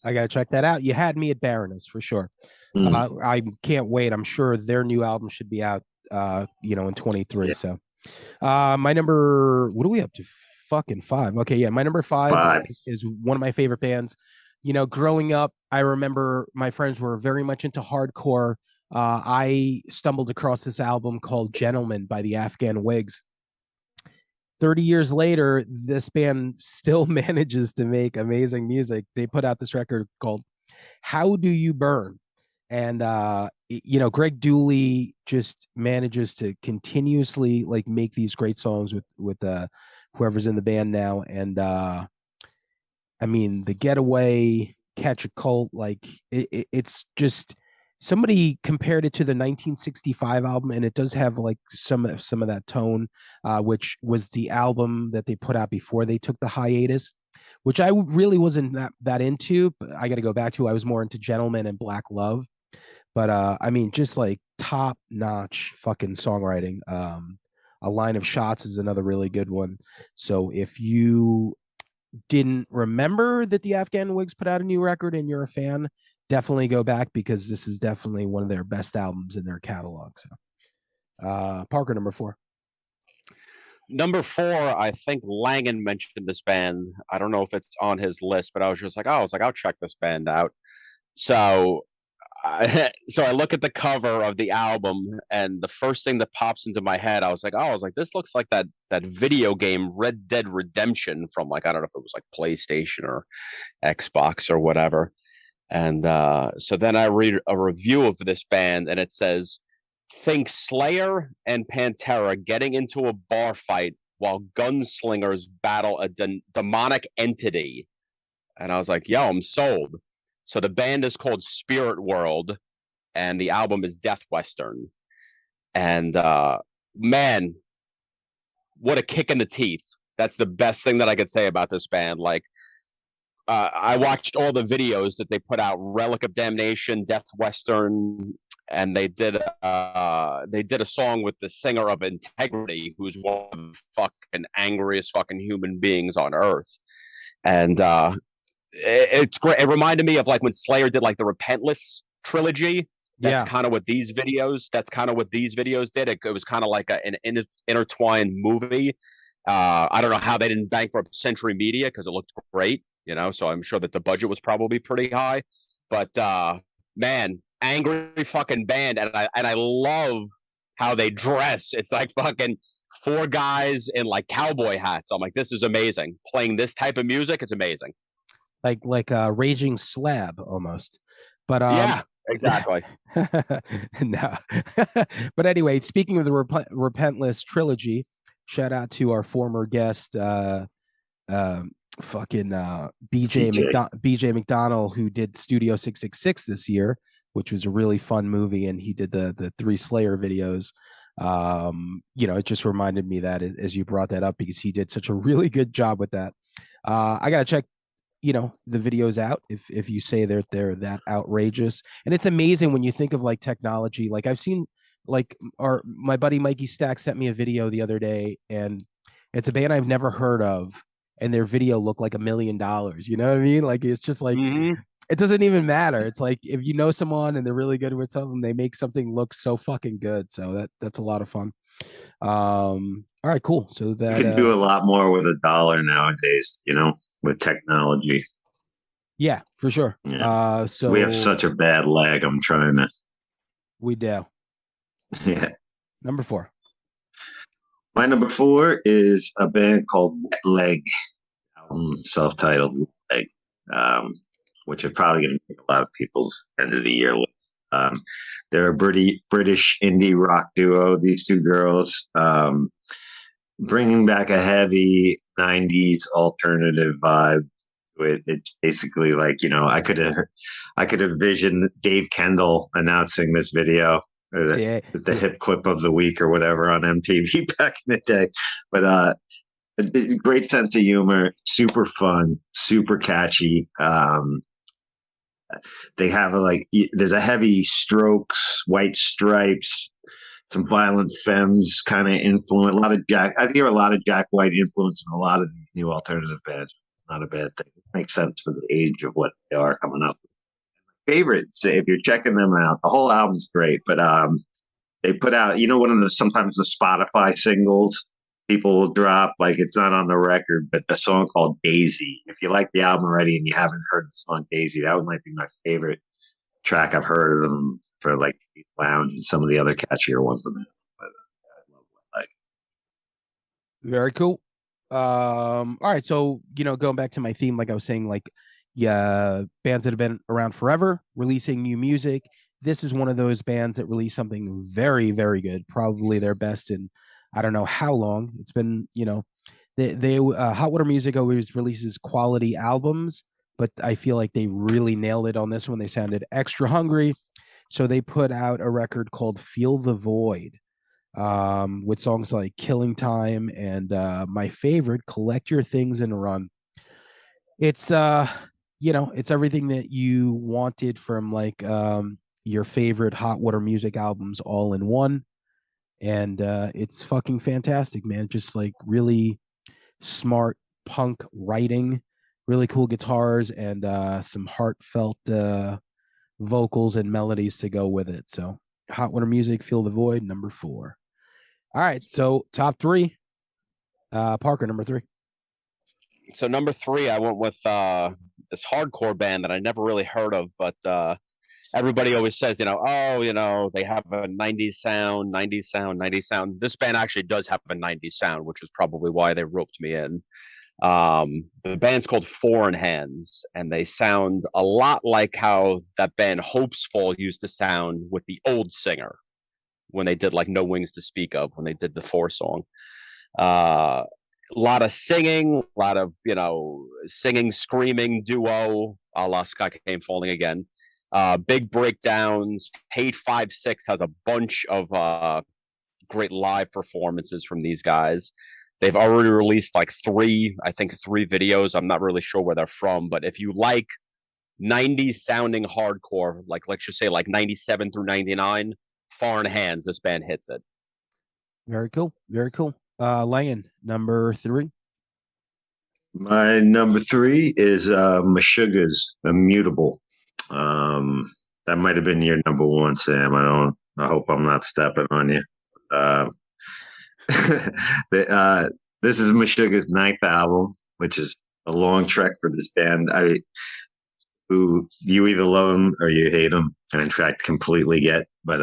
I got to check that out. You had me at Baroness for sure. I can't wait. I'm sure their new album should be out, in 23. Yeah. So, my number, what are we up to? Fucking 5. Okay. Yeah. My number 5 is one of my favorite bands. Growing up, I remember my friends were very much into hardcore. I stumbled across this album called Gentleman by the Afghan Wigs. 30 years later, this band still manages to make amazing music. They put out this record called How Do You Burn? And Greg Dooley just manages to continuously like make these great songs with whoever's in the band now. And I mean, The Getaway, Catch a Colt, like it's just somebody compared it to the 1965 album, and it does have like some of that tone, which was the album that they put out before they took the hiatus, which I really wasn't that into. But I got to go back to. I was more into Gentleman and Black Love, but I mean, just like top notch fucking songwriting. A Line of Shots is another really good one. So if you didn't remember that the Afghan Wigs put out a new record and you're a fan, definitely go back because this is definitely one of their best albums in their catalog. So, Parker, number 4. Number 4, I think Langan mentioned this band. I don't know if it's on his list, but I was just like, I'll check this band out. So I look at the cover of the album, and the first thing that pops into my head, I was like, this looks like that video game Red Dead Redemption from like, I don't know if it was like PlayStation or Xbox or whatever. And so then I read a review of this band, and it says, think Slayer and Pantera getting into a bar fight while gunslingers battle a demonic entity. And I was like, yo, I'm sold. So the band is called Spirit World, and the album is Death Western. And man, what a kick in the teeth. That's the best thing that I could say about this band. Like, I watched all the videos that they put out, Relic of Damnation, Death Western, and they did a song with the singer of Integrity, who's one of the fucking angriest fucking human beings on earth. And it's great. It reminded me of like when Slayer did like the Repentless trilogy. That's Yeah. kind of what these videos. That's kind of what these videos did. It was kind of like an intertwined movie. I don't know how they didn't bankrupt Century Media because it looked great, you know. So I'm sure that the budget was probably pretty high. But man, angry fucking band, and I love how they dress. It's like fucking four guys in like cowboy hats. I'm like, this is amazing. Playing this type of music, it's amazing. Like a raging slab almost. But Yeah, exactly. no. But anyway, speaking of the Repentless trilogy, shout out to our former guest, fucking BJ McDonnell, who did Studio 666 this year, which was a really fun movie, and he did the three Slayer videos. It just reminded me that as you brought that up, because he did such a really good job with that. I gotta check the videos out if you say they're that outrageous. And it's amazing when you think of like technology. Like I've seen like my buddy Mikey Stack sent me a video the other day, and it's a band I've never heard of, and their video looked like $1 million. You know what I mean? Like it's just like it doesn't even matter. It's like if you know someone and they're really good with something, they make something look so fucking good. So that's a lot of fun. All right, cool. So that you can do a lot more with $1 nowadays, with technology. Yeah, for sure. Yeah. So we have such a bad lag. I'm trying to. We do. Yeah. Number 4. My number 4 is a band called Wet Leg, self-titled Wet Leg, which are probably going to make a lot of people's end of the year list. They're a British indie rock duo. These two girls, bringing back a heavy '90s alternative vibe. It's basically like I could have visioned Dave Kendall announcing this video, the hip clip of the week or whatever on MTV back in the day. But a great sense of humor, super fun, super catchy. They have there's a heavy Strokes, White Stripes, some Violent Femmes kind of influence. A lot of I hear a lot of Jack White influence in a lot of these new alternative bands. Not a bad thing. It makes sense for the age of what they are coming up. Favorites, if you're checking them out, the whole album's great. But they put out, one of the sometimes the Spotify singles people will drop, like it's not on the record, but the song called Daisy. If you like the album already and you haven't heard the song Daisy, that might be my favorite track I've heard of them for like Lounge and some of the other catchier ones on that. But I love like. Very cool. All right, so going back to my theme, like I was saying, like bands that have been around forever releasing new music. This is one of those bands that released something very, very good, probably their best in I don't know how long. It's been, they Hot Water Music always releases quality albums, but I feel like they really nailed it on this one. They sounded extra hungry, so they put out a record called Feel the Void, with songs like Killing Time and my favorite, Collect Your Things and Run. It's it's everything that you wanted from like your favorite Hot Water Music albums all in one. And it's fucking fantastic, man. Just like really smart punk writing, really cool guitars, and some heartfelt vocals and melodies to go with it. So Hot Water Music, Feel the Void, number 4. All right, so top 3. Parker, number 3. So number 3, I went with this hardcore band that I never really heard of, but everybody always says, they have a 90s sound, 90s sound, 90s sound. This band actually does have a 90s sound, which is probably why they roped me in. The band's called Foreign Hands, and they sound a lot like how that band Hopesfall used to sound with the old singer when they did like No Wings to Speak Of, when they did the 4 song. A lot of singing, a lot of, singing, screaming duo, a la Sky Came Falling Again. Big breakdowns. Hate 5-6 has a bunch of great live performances from these guys. They've already released like 3 videos. I'm not really sure where they're from, but if you like 90s sounding hardcore, like let's just say like 97 through 99. Foreign Hands, this band hits it. Very cool. Very cool. Langan, number 3. My number 3 is Meshuggah's Immutable. That might have been your number 1, Sam. I hope I'm not stepping on you. Uh, this is Meshuggah's 9th album, which is a long trek for this band. Who you either love them or you hate them, and in fact, completely get. But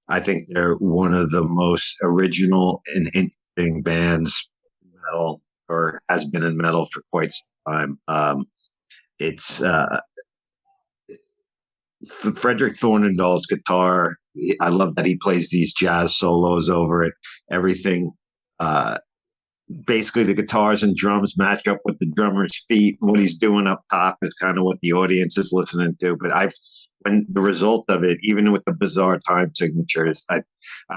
I think they're one of the most original and interesting bands in metal, or has been in metal for quite some time. It's Frederick Thornendall's guitar. I love that he plays these jazz solos over it. Everything. Basically, the guitars and drums match up with the drummer's feet. What he's doing up top is kind of what the audience is listening to. But when the result of it, even with the bizarre time signatures, I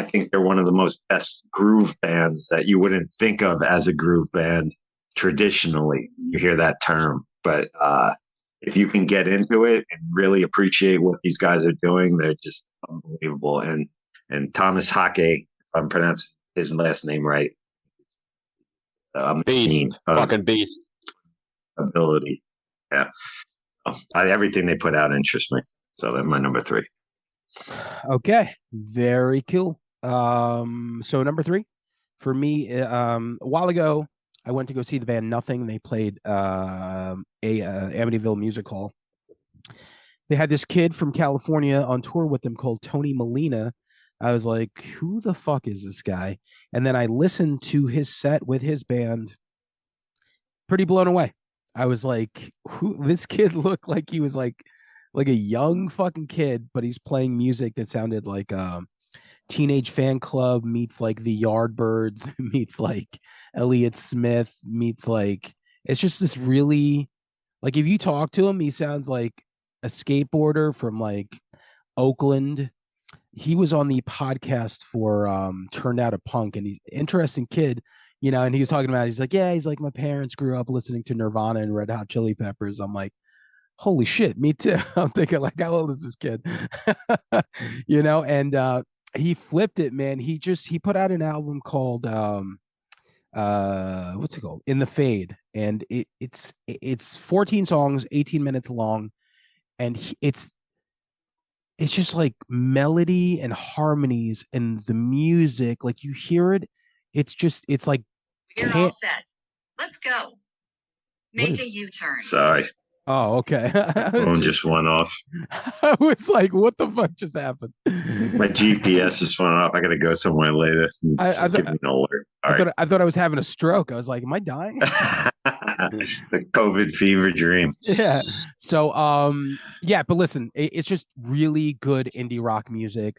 think they're one of the most best groove bands that you wouldn't think of as a groove band traditionally. You hear that term, but if you can get into it and really appreciate what these guys are doing, they're just unbelievable. And Thomas Hake, if I'm pronouncing his last name right, Beast, fucking beast ability. Yeah, everything they put out interests me. So they're my number 3. Okay, very cool. So number 3 for me. A while ago, I went to go see the band Nothing. They played Amityville Music Hall. They had this kid from California on tour with them called Tony Molina. I was like, who the fuck is this guy? And then I listened to his set with his band. Pretty blown away. I was like, who this kid looked like he was like a young fucking kid, but he's playing music that sounded like Teenage Fan Club meets like the Yardbirds meets like Elliott Smith meets like, it's just this really, like, if you talk to him, he sounds like a skateboarder from like Oakland. He was on the podcast for Turned Out a Punk, and he's an interesting kid, and he was talking about, he's like, yeah, he's like, my parents grew up listening to Nirvana and Red Hot Chili Peppers. I'm like, holy shit, me too. I'm thinking, like, how old is this kid? And he flipped it, man. He put out an album called what's it called? In the Fade. And it's 14 songs, 18 minutes long, and it's just like melody and harmonies and the music, like you hear it, it's like, you're all set. Let's go. Make a U-turn. Sorry. Oh, okay. Phone just went off. I was like, what the fuck just happened? My GPS just went off. I got to go somewhere later. Give me an alert. I thought I was having a stroke. I was like, am I dying? The COVID fever dream. Yeah. So, yeah, but listen, it's just really good indie rock music.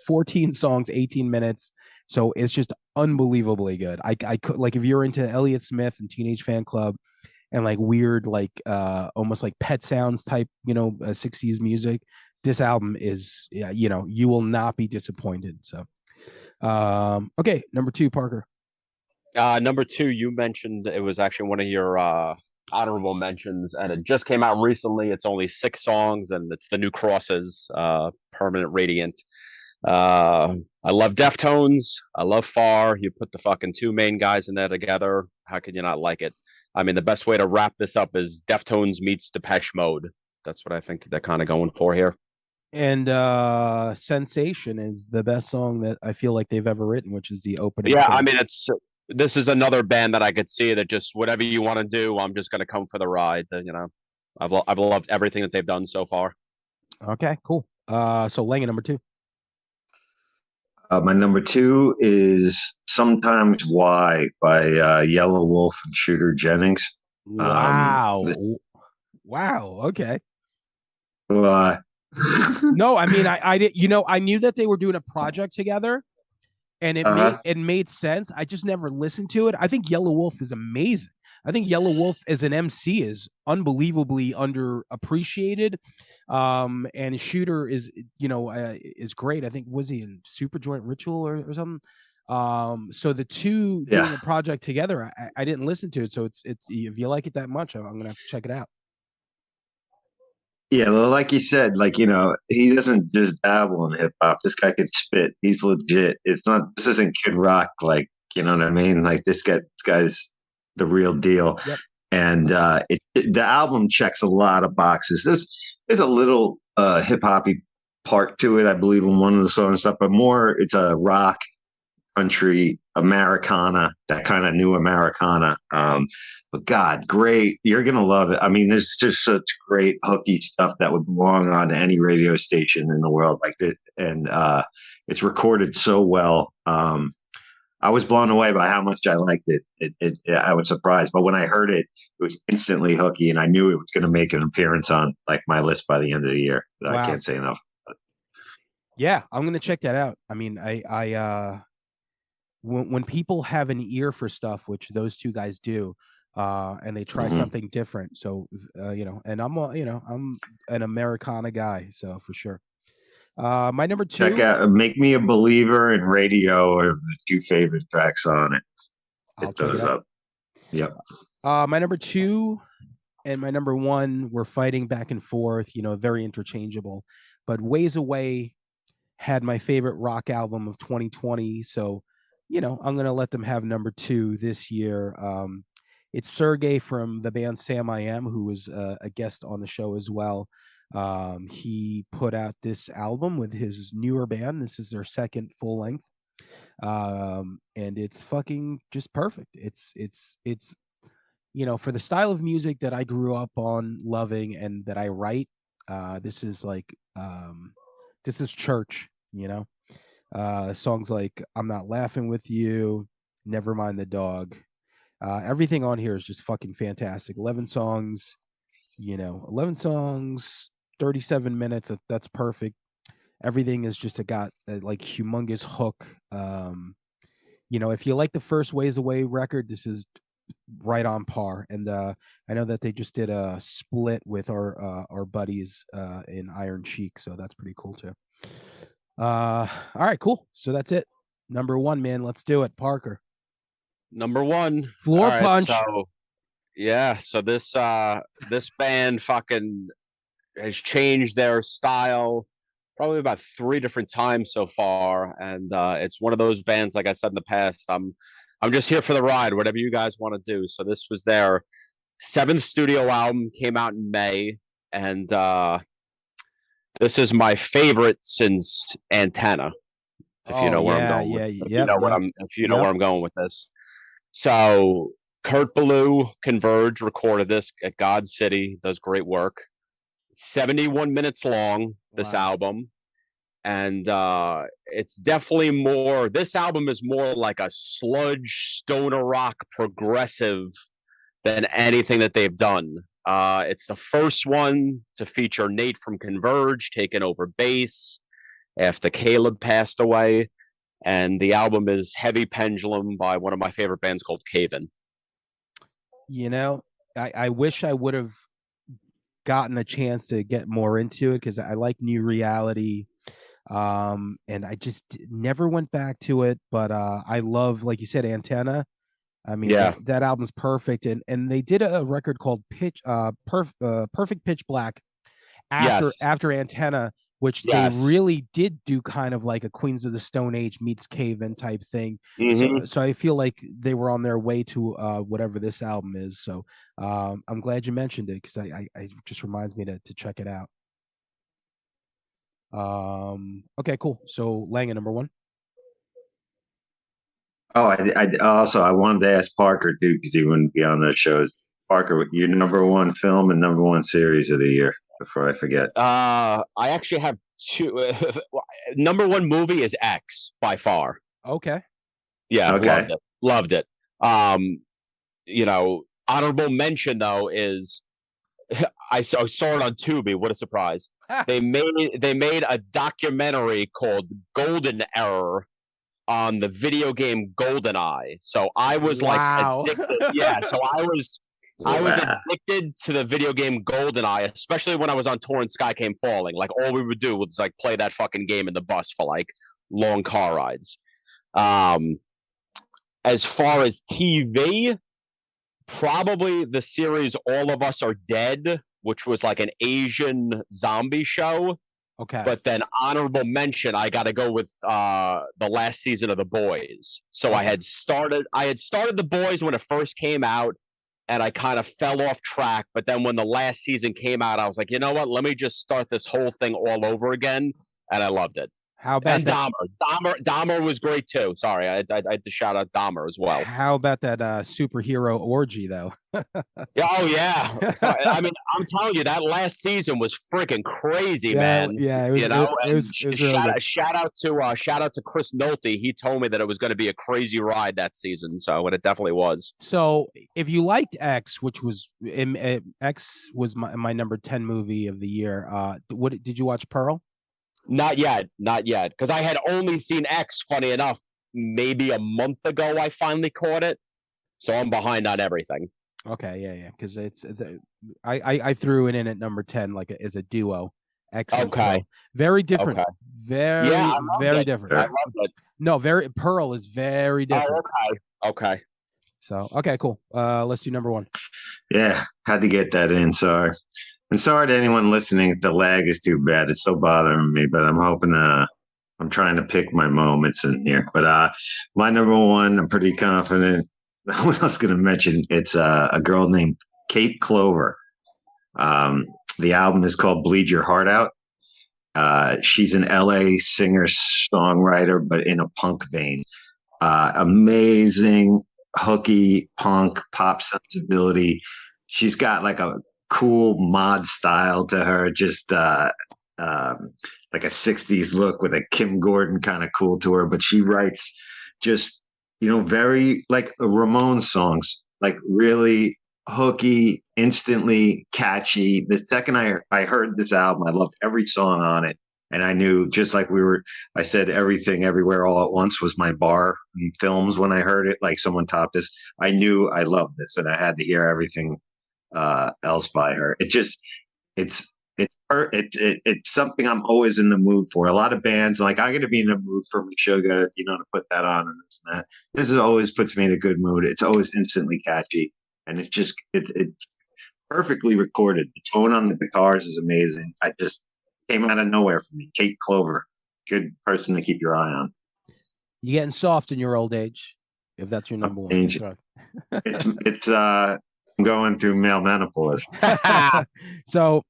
14 songs, 18 minutes. So it's just unbelievably good. I could, like, if you're into Elliott Smith and Teenage Fan Club and like weird, like almost like Pet Sounds type, 60s music, this album is, you will not be disappointed. So, okay, number 2, Parker. Number 2, you mentioned it was actually one of your honorable mentions, and it just came out recently. It's only 6 songs, and it's the New Crosses, Permanent Radiant. I love Deftones. I love Far. You put the fucking 2 main guys in there together. How could you not like it? I mean, the best way to wrap this up is Deftones meets Depeche Mode. That's what I think they're kind of going for here. And Sensation is the best song that I feel like they've ever written, which is the opening. Yeah, I mean, this is another band that I could see that just whatever you want to do, I'm just going to come for the ride. I've loved everything that they've done so far. Okay, cool. So Langan, number 2. My number 2 is Sometimes Why by Yellow Wolf and Shooter Jennings. Wow. Wow. Okay. No, I mean, I did, I knew that they were doing a project together, and it made sense. I just never listened to it. I think Yellow Wolf is amazing. I think Yellow Wolf as an MC is unbelievably underappreciated. And Shooter is, is great. I think, was he in Super Joint Ritual or something? So the two doing a project together, I didn't listen to it. So it's if you like it that much, I'm gonna have to check it out. Yeah, well, like you said, like, he doesn't just dabble in hip hop. This guy could spit. He's legit. It's not. This isn't Kid Rock. Like, you know what I mean? Like this guy's the real deal. Yep. And the album checks a lot of boxes. There's a little hip hoppy part to it, I believe, in one of the songs and stuff, but more it's a rock, country, Americana, that kind of new Americana. But God, great. You're going to love it. I mean, there's just such great hooky stuff that would belong on any radio station in the world like this. And it's recorded so well. I was blown away by how much I liked it. I was surprised. But when I heard it, it was instantly hooky. And I knew it was going to make an appearance on like my list by the end of the year. I Wow. can't say enough. Yeah, I'm gonna check that out. I mean, when people have an ear for stuff, which those two guys do, and they try something different. So, and I'm an Americana guy, so for sure. My number two. Check out "Make Me a Believer" and "Radio" are the two favorite tracks on it. I'll check it out. Up. Yep. My number two and my number one were fighting back and forth. Very interchangeable. But Ways Away had my favorite rock album of 2020, so I'm gonna let them have number two this year. It's Sergey from the band Sam I Am, who was a guest on the show as well. He put out this album with his newer band. This is their second full length, and it's fucking just perfect. It's for the style of music that I grew up on loving and that I write. This is like this is church. Songs like "I'm Not Laughing with You," "Never Mind the Dog." Everything on here is just fucking fantastic. 11 songs, 37 minutes. That's perfect. Everything is just got a like humongous hook. If you like the first Ways Away record, this is right on par. And I know that they just did a split with our buddies in Iron Cheek, so that's pretty cool too. All right, cool. So that's it. Number one, man. Let's do it, Parker. Number one, Floor punch. So yeah, so this band fucking has changed their style probably about 3 different times so far, and it's one of those bands, like I said in the past, I'm just here for the ride, whatever you guys want to do. So this was their 7th studio album, came out in May, and this is my favorite since Antenna. If you know where I'm going with, if you know where I'm going with this. So Kurt Ballou, Converge, recorded this at God City, does great work. 71 minutes long, this album. And it's definitely more, this album is more like a sludge, stoner rock, progressive than anything that they've done. It's the first one to feature Nate from Converge taking over bass after Caleb passed away. And the album is Heavy Pendulum by one of my favorite bands called Cave-In. I wish I would have gotten a chance to get more into it because I like New Reality. And I just never went back to it. But I love, like you said, Antenna. I mean, that album's perfect. And they did a record called Perfect Pitch Black after Antenna, which they really did do kind of like a Queens of the Stone Age meets Cave-In type thing. So I feel like they were on their way to whatever this album is. So I'm glad you mentioned it because I just reminds me to check it out. Okay, cool. So Lange, number one. Oh, I wanted to ask Parker too because he wouldn't be on the shows. Parker, your number one film and number one series of the year. Before I forget, I actually have 2. Number one movie is X by far. Okay. Yeah, okay. Loved it. Honorable mention though is I saw it on Tubi. What a surprise! They made a documentary called Golden Error on the video game GoldenEye. So I was like addicted. Yeah, so I was addicted to the video game GoldenEye, especially when I was on tour and Sky Came Falling. Like all we would do was like play that fucking game in the bus for like long car rides. As far as TV, probably the series All of Us Are Dead which was like an Asian zombie show. Okay. But then honorable mention, I got to go with the last season of The Boys. So I had started The Boys when it first came out, and I kind of fell off track. But then when the last season came out, I was like, you know what? Let me just start this whole thing all over again, and I loved it. How about And that? Dahmer was great too. Sorry, I had to shout out Dahmer as well. How about that superhero orgy though? Oh yeah, I mean, I'm telling you, that last season was freaking crazy, man. Yeah, it was. You know, It was really good. shout out to Chris Nolte. He told me that it was going to be a crazy ride that season, so and it definitely was. So, if you liked X, which was X was my number 10 movie of the year. What did you watch? Pearl? Not yet, because I had only seen X. Funny enough, maybe a month ago, I finally caught it, so I'm behind on everything. Okay, yeah, because I threw it in at number 10 like as a duo. X. Okay. Very different. Okay. Very different. I loved it. No, Pearl is very different. Oh, okay. So okay, cool. Let's do number 1. Yeah, had to get that in. Sorry. And sorry to anyone listening if the lag is too bad. It's so bothering me, but I'm hoping I'm trying to pick my moments in here. But my number 1, I'm pretty confident. What else going to mention? It's a girl named Kate Clover. The album is called Bleed Your Heart Out. She's an LA singer-songwriter, but in a punk vein. Amazing, hooky punk pop sensibility. She's got like a cool mod style to her, just like a 60s look with a Kim Gordon kind of cool to her. But she writes just, very like Ramones songs, like really hooky, instantly catchy. The second I heard this album, I loved every song on it. And I knew, just like I said, Everything Everywhere All at Once was my bar in films when I heard it, like someone topped this. I knew I loved this, and I had to hear everything else by her. It's something I'm always in the mood for. A lot of bands, like I'm going to be in the mood for Meshuggah, to put that on and this and that. This always puts me in a good mood. It's always instantly catchy, and it's perfectly recorded. The tone on the guitars is amazing. I just came out of nowhere for me. Kate Clover, good person to keep your eye on. You getting soft in your old age, if that's your number 1. It's I'm going through male menopause. So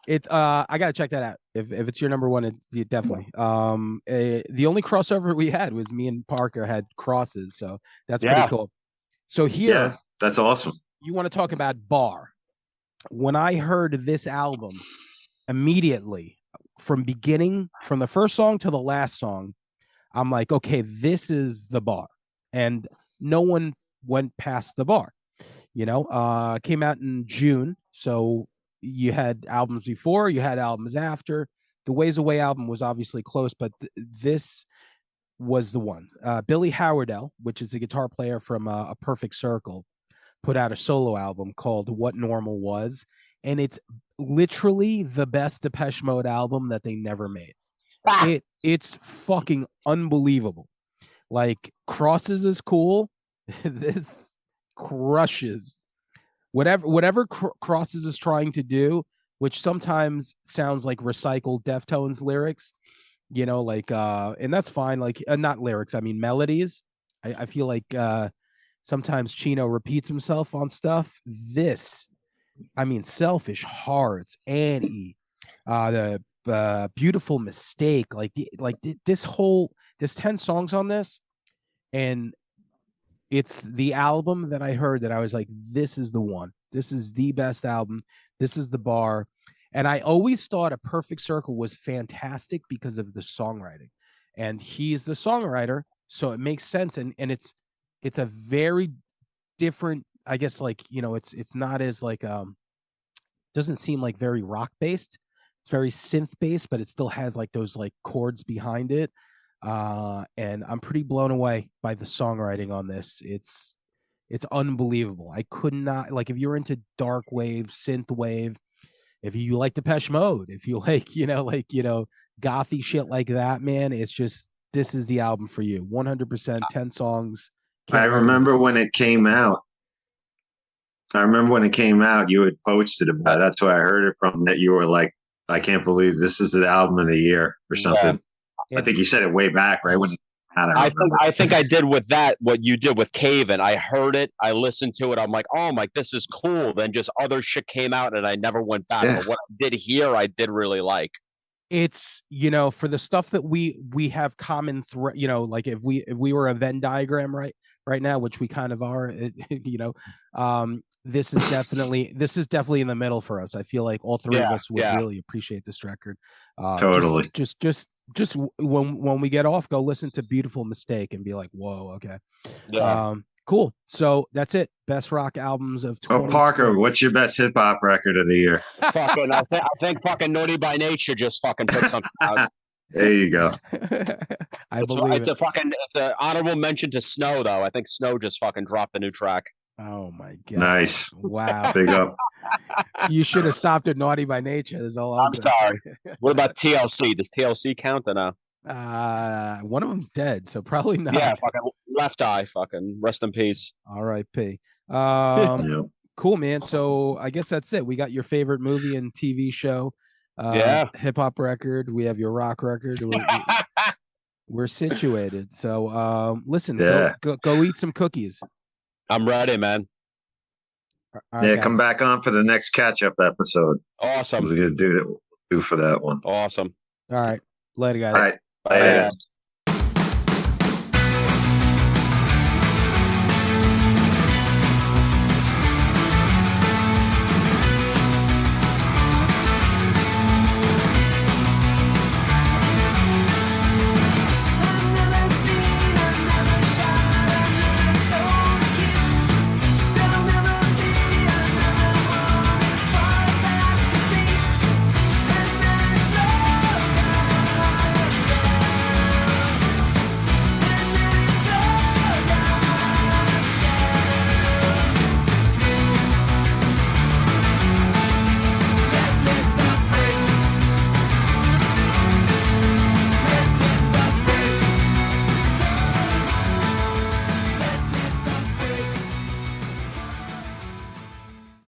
I gotta check that out. If it's your number 1, it definitely. The only crossover we had was me and Parker had crosses, so that's pretty cool. So here, that's awesome. You want to talk about bar? When I heard this album, immediately from the first song to the last song, I'm like, okay, this is the bar, and no one went past the bar. Came out in June, so you had albums before, you had albums after. The Ways Away album was obviously close, but this was the one. Billy Howardell, which is a guitar player from A Perfect Circle, put out a solo album called What Normal Was, and it's literally the best Depeche Mode album that they never made. It's fucking unbelievable. Like, Crosses is cool. This crushes whatever Crosses is trying to do, which sometimes sounds like recycled Deftones lyrics, and that's fine. Like, not lyrics, I mean melodies. I feel like sometimes Chino repeats himself on stuff. Selfish Hearts, Annie, the Beautiful Mistake, there's 10 songs on this, and it's the album that I heard that I was like, this is the one. This is the best album. This is the bar. And I always thought A Perfect Circle was fantastic because of the songwriting. And he's the songwriter, so it makes sense. And it's a very different, I guess, it's not as doesn't seem like very rock based. It's very synth based, but it still has like those like chords behind it. And I'm pretty blown away by the songwriting on this. It's unbelievable. I could not, like, if you're into dark wave, synth wave, if you like Depeche Mode, if you like, gothy shit like that, man, it's just, this is the album for you. 100%, 10 songs. I remember when it came out, I remember when it came out, you had posted about it. That's where I heard it from, that you were like, I can't believe this is the album of the year or something. I think you said it way back, right? When it came out, I think I did with that what you did with Caven. I heard it, I listened to it, I'm like, oh my, this is cool. Then just other shit came out and I never went back. Yeah. But what I did here, I did really like. It's, for the stuff that we have common thread, like if we were a Venn diagram right now, which we kind of are, this is definitely in the middle for us. I feel like all three of us would really appreciate this record. Totally. Just when we get off, go listen to Beautiful Mistake and be like, whoa, okay. Yeah. Cool. So that's it. Best rock albums of 20. Oh, Parker, what's your best hip hop record of the year? Fucking, I think fucking Naughty by Nature just fucking put something out. There you go. It's an honorable mention to Snow, though. I think Snow just fucking dropped the new track. Oh my god! Nice. Wow. Big up. You should have stopped at Naughty by Nature. That's all I'm sorry. What about TLC? Does TLC count or no? One of them's dead, so probably not. Yeah, fucking Left Eye. Fucking rest in peace. R.I.P. Yep. Cool, man. So I guess that's it. We got your favorite movie and TV show. Hip hop record. We have your rock record. We're situated. So listen, go eat some cookies. I'm ready, man. Yeah, come back on for the next catch-up episode. Awesome. We're gonna do for that one. Awesome. All right. Later, guys. All right. Bye, guys.